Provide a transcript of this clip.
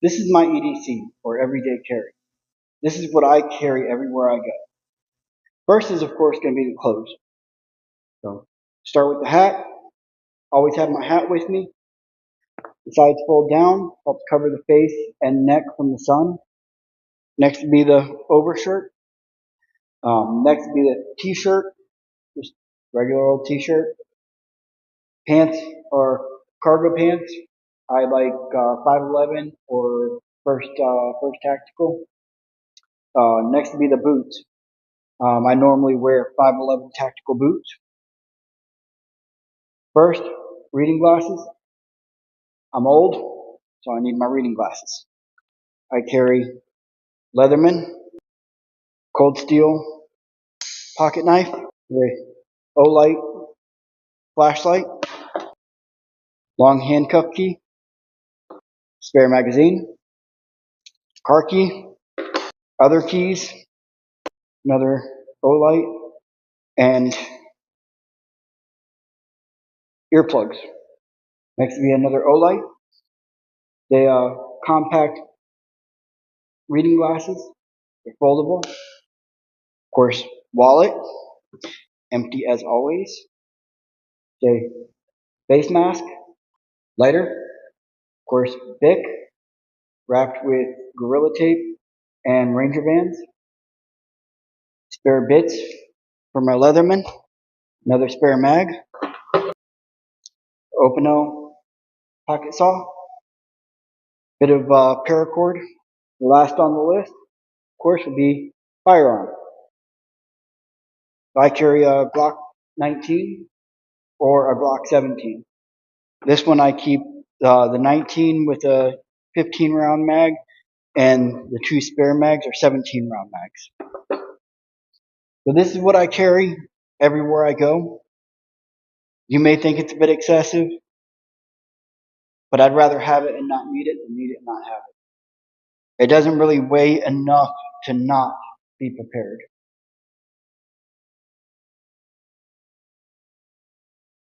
This is my EDC, or everyday carry. This is what I carry everywhere I go. First is, of course, going to be the clothes. So, start with the hat. Always have my hat with me. The sides fold down, helps cover the face and neck from the sun. Next would be the overshirt. Next would be the t-shirt, just regular old t-shirt. Pants or cargo pants. I like 511 or first tactical. Next would be the boots. I normally wear 511 tactical boots. First, reading glasses. I'm old, so I need my reading glasses. I carry Leatherman, Cold Steel pocket knife, the O-Light flashlight, long handcuff key, spare magazine, car key, other keys, another O-Light, and earplugs. Next will be another O-Light. They compact reading glasses. They're foldable. Of course, wallet, empty as always. Okay, face mask, lighter. Of course, Bic, wrapped with Gorilla Tape and Ranger bands. Spare bits for my Leatherman. Another spare mag. Openo pocket saw. Bit of paracord. The last on the list, of course, would be firearm. I carry a Glock 19 or a Glock 17. This one I keep the 19 with a 15 round mag, and the two spare mags are 17 round mags. So this is what I carry everywhere I go. You may think it's a bit excessive, but I'd rather have it and not need it than need it and not have it. It doesn't really weigh enough to not be prepared.